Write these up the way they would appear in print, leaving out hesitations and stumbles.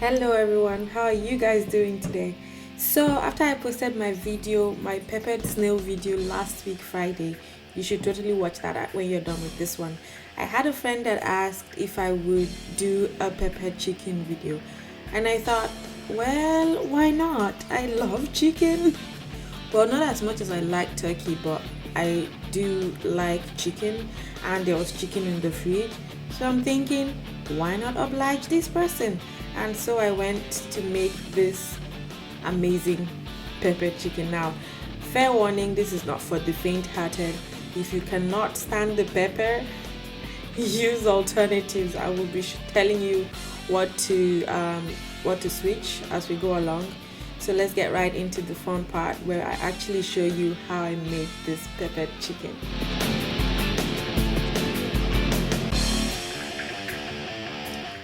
Hello everyone, how are you guys doing today? So after I posted my peppered snail video last week Friday, you should totally watch that when you're done with this one. I had a friend that asked if I would do a peppered chicken video, and I thought, well, why not? I love chicken. Well, not as much as I like turkey, but I do like chicken, and there was chicken in the fridge. So I'm thinking, why not oblige this person? And so I went to make this amazing peppered chicken. Now, fair warning, this is not for the faint-hearted. If you cannot stand the pepper, use alternatives. I will be telling you what to switch as we go along. So let's get right into the fun part where I actually show you how I made this peppered chicken.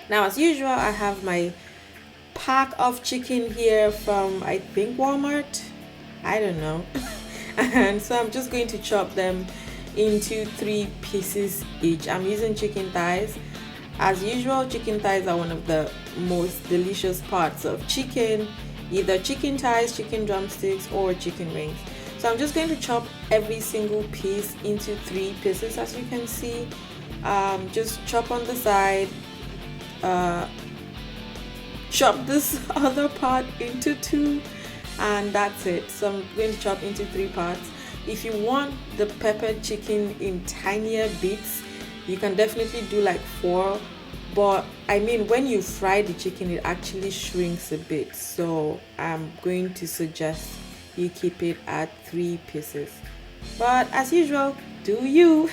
Now, as usual, I have my pack of chicken here from, I think, Walmart. I don't know. And so I'm just going to chop them into 3 pieces each. I'm using chicken thighs. As usual, chicken thighs are one of the most delicious parts of chicken. Either chicken thighs, chicken drumsticks, or chicken wings. So I'm just going to chop every single piece into 3 pieces, as you can see. Just chop on the side. Chop this other part into 2, and that's it. So I'm going to chop into 3 parts. If you want the peppered chicken in tinier bits, you can definitely do like 4, but I mean, when you fry the chicken, it actually shrinks a bit, so I'm going to suggest you keep it at 3 pieces, but as usual, do you.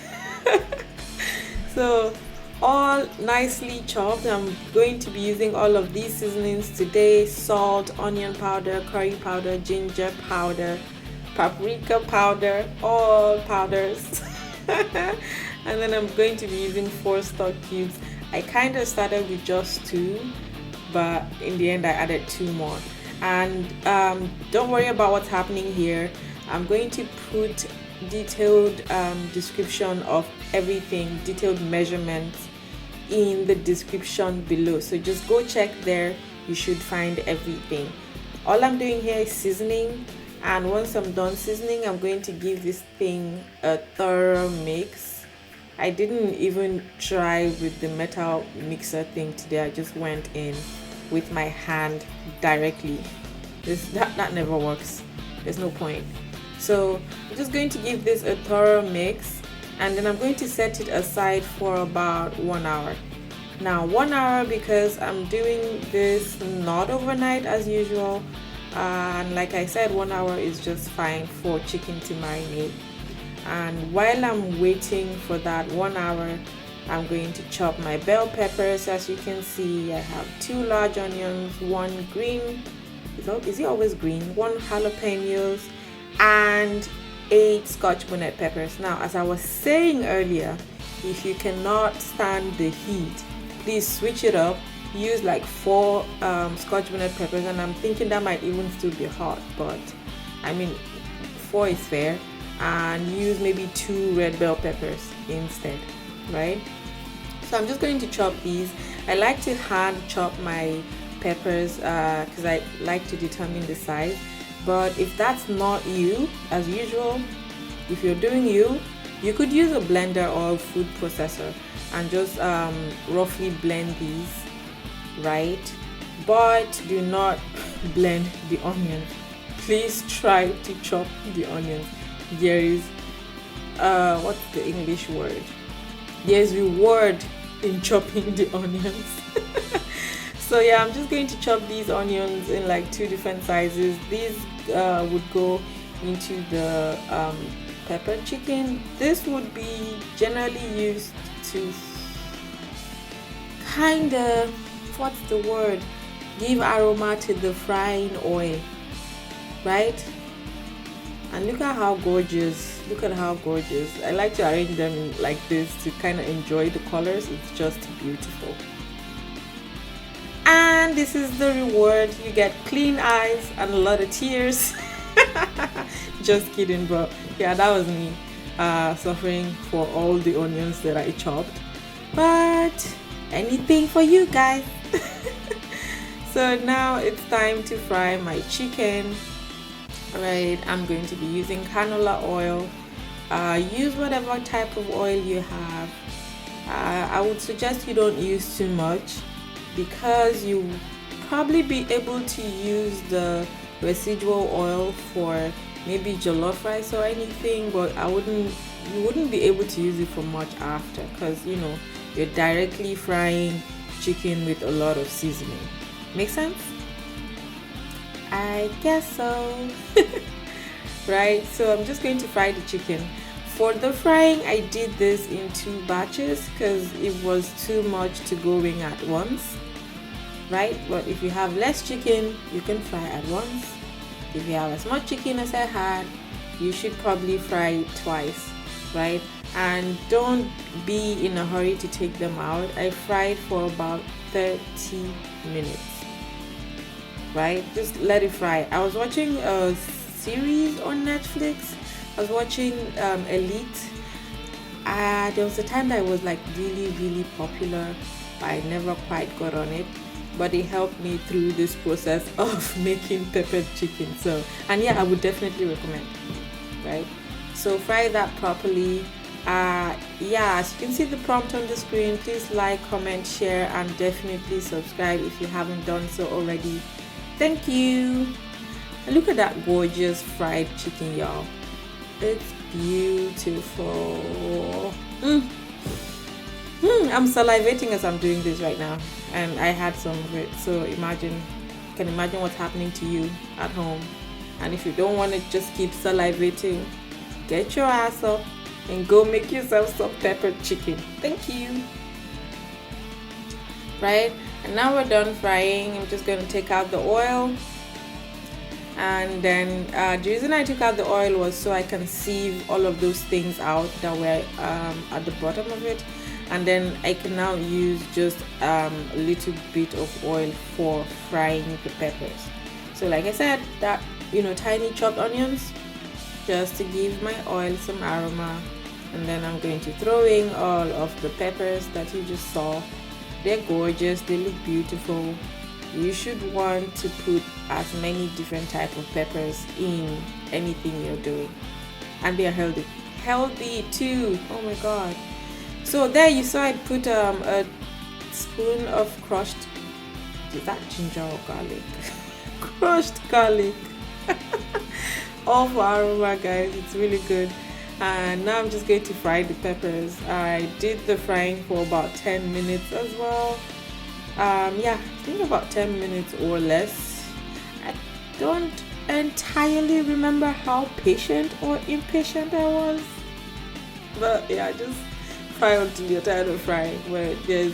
So all nicely chopped. I'm going to be using all of these seasonings today: salt, onion powder, curry powder, ginger powder, paprika powder, all powders. And then I'm going to be using 4 stock cubes. I kind of started with just 2, but in the end I added 2 more. And don't worry about what's happening here. I'm going to put detailed description of everything, detailed measurements in the description below, so just go check there. You should find everything. All I'm doing here is seasoning, and once I'm done seasoning, I'm going to give this thing a thorough mix. I didn't even try with the metal mixer thing today. I just went in with my hand directly. That never works. There's no point. So I'm just going to give this a thorough mix, and then I'm going to set it aside for about 1 hour. Now 1 hour because I'm doing this not overnight as usual, and like I said, 1 hour is just fine for chicken to marinate. And while I'm waiting for that 1 hour, I'm going to chop my bell peppers. As you can see, I have 2 large onions, 1 green, is it always green, 1 jalapenos, and 8 scotch bonnet peppers. Now, as I was saying earlier, if you cannot stand the heat, please switch it up. Use like 4 scotch bonnet peppers, and I'm thinking that might even still be hot, but I mean 4 is fair. And use maybe 2 red bell peppers instead, right? So I'm just going to chop these. I like to hand chop my peppers because I like to determine the size. But if that's not you, as usual, if you're doing you could use a blender or a food processor and just roughly blend these, right? But do not blend the onions. Please try to chop the onions. There is what's the English word? There's reward in chopping the onions. So yeah, I'm just going to chop these onions in like 2 different sizes. These would go into the pepper chicken. This would be generally used to kind of, what's the word, give aroma to the frying oil, right? And look at how gorgeous, I like to arrange them like this to kind of enjoy the colors. It's just beautiful. And this is the reward. You get clean eyes and a lot of tears. Just kidding, but yeah, that was me suffering for all the onions that I chopped. But anything for you guys. So now it's time to fry my chicken. Right, I'm going to be using canola oil. Use whatever type of oil you have. I would suggest you don't use too much, because you probably be able to use the residual oil for maybe jollof rice or anything, but you wouldn't be able to use it for much after, because you're directly frying chicken with a lot of seasoning. Make sense? I guess so. Right, so I'm just going to fry the chicken. For the frying, I did this in 2 batches because it was too much to go in at once. Right, but if you have less chicken, you can fry at once. If you have as much chicken as I had, you should probably fry it twice. Right, and don't be in a hurry to take them out. I fried for about 30 minutes. Right, just let it fry. I was watching a series on Netflix. I was watching Elite. There was a time that it was like really popular, but I never quite got on it. But it helped me through this process of making peppered chicken. So, and yeah, I would definitely recommend. Right, so fry that properly. Yeah, as you can see the prompt on the screen, please like, comment, share, and definitely subscribe if you haven't done so already. Thank you. And look at that gorgeous fried chicken, y'all. It's beautiful. I'm salivating as I'm doing this right now, and I had some of it. So you can imagine what's happening to you at home. And if you don't want to just keep salivating, get your ass up and go make yourself some peppered chicken. Thank you. Right, and now we're done frying. I'm just going to take out the oil. And then the reason I took out the oil was so I can sieve all of those things out that were at the bottom of it, and then I can now use just a little bit of oil for frying the peppers. So like I said, that tiny chopped onions, just to give my oil some aroma, and then I'm going to throw in all of the peppers that you just saw. They're gorgeous, they look beautiful. You should want to put as many different type of peppers in anything you're doing, and they are healthy too. Oh my god. So there you saw I put a spoon of crushed, is that ginger or garlic? Crushed garlic. All for aroma, guys. It's really good. And now I'm just going to fry the peppers. I did the frying for about 10 minutes as well. Yeah, I think about 10 minutes or less. I don't entirely remember how patient or impatient I was, but yeah, just fry until you're tired of frying. Where there's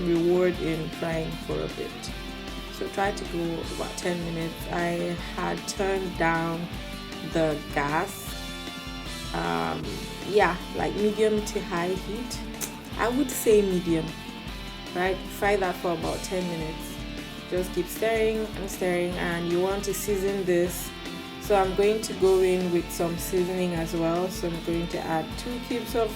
reward in frying for a bit, so try to go about 10 minutes. I had turned down the gas, yeah, like medium to high heat. I would say medium. Right, fry that for about 10 minutes. Just keep stirring and stirring, and you want to season this. So I'm going to go in with some seasoning as well. So I'm going to add 2 cubes of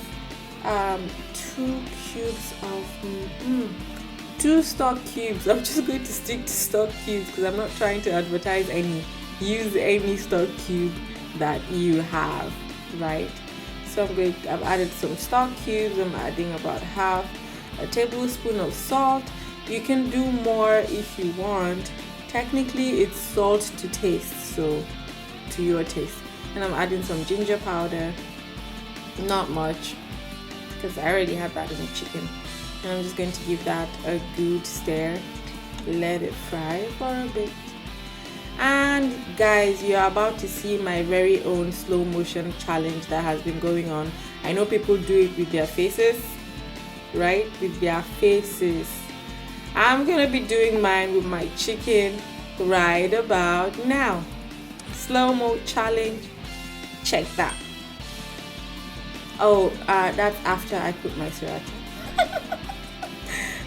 2 stock cubes. I'm just going to stick to stock cubes because I'm not trying to advertise any. Use any stock cube that you have, right? So I've added some stock cubes. I'm adding about half a tablespoon of salt. You can do more if you want. Technically it's salt to taste, so to your taste. And I'm adding some ginger powder, not much because I already have that in the chicken. And I'm just going to give that a good stir, let it fry for a bit. And guys, you're about to see my very own slow motion challenge that has been going on. I know people do it with their faces, right? With their faces. I'm gonna be doing mine with my chicken right about now. Slow-mo challenge. Check that. Oh, that's after I put my sriracha.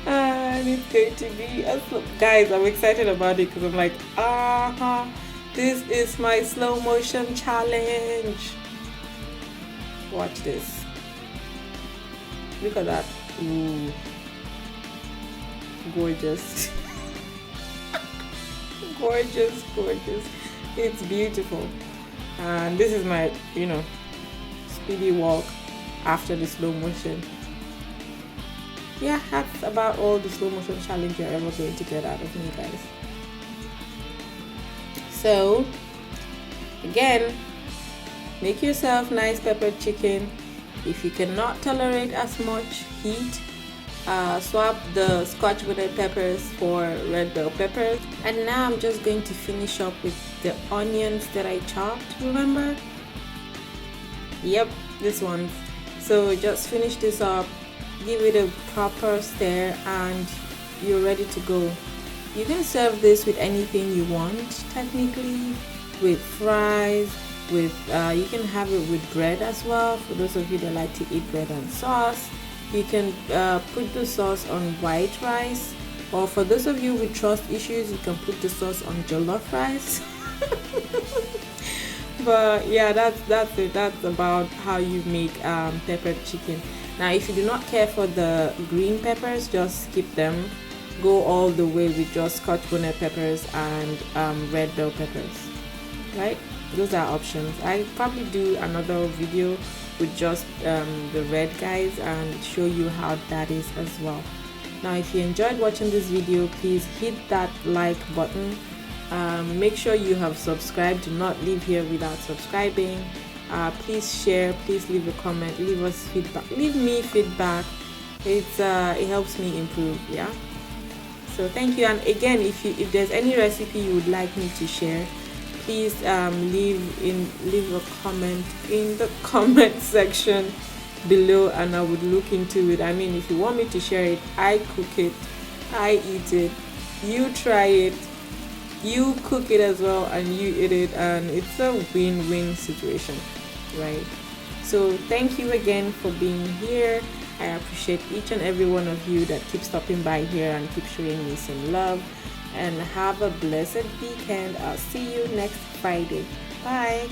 And it's going to be guys, I'm excited about it because I'm like, this is my slow motion challenge. Watch this. Look at that. Ooh, gorgeous. Gorgeous, gorgeous. It's beautiful. And this is my, speedy walk after the slow motion. Yeah, that's about all the slow motion challenge you're ever going to get out of me, guys. So, again, make yourself nice peppered chicken. If you cannot tolerate as much heat, swap the scotch bonnet peppers for red bell peppers. And now I'm just going to finish up with the onions that I chopped, remember? Yep, this one. So just finish this up, give it a proper stir, and you're ready to go. You can serve this with anything you want, technically, with fries, with you can have it with bread as well, for those of you that like to eat bread and sauce. You can put the sauce on white rice, or for those of you with trust issues, you can put the sauce on jollof rice. But yeah, that's it. That's about how you make peppered chicken. Now, if you do not care for the green peppers, just skip them. Go all the way with just scotch bonnet peppers and red bell peppers. Right? Those are options. I probably do another video with just the red guys and show you how that is as well. Now, if you enjoyed watching this video, please hit that like button. Make sure you have subscribed. Do not leave here without subscribing. Please share, please leave a comment, leave us feedback, leave me feedback. It helps me improve. Yeah, so thank you. And again, if there's any recipe you would like me to share, please leave a comment in the comment section below, and I would look into it. I mean, if you want me to share it, I cook it, I eat it, you try it, you cook it as well, and you eat it, and it's a win-win situation, right? So thank you again for being here. I appreciate each and every one of you that keep stopping by here and keep showing me some love. And have a blessed weekend. I'll see you next Friday. Bye.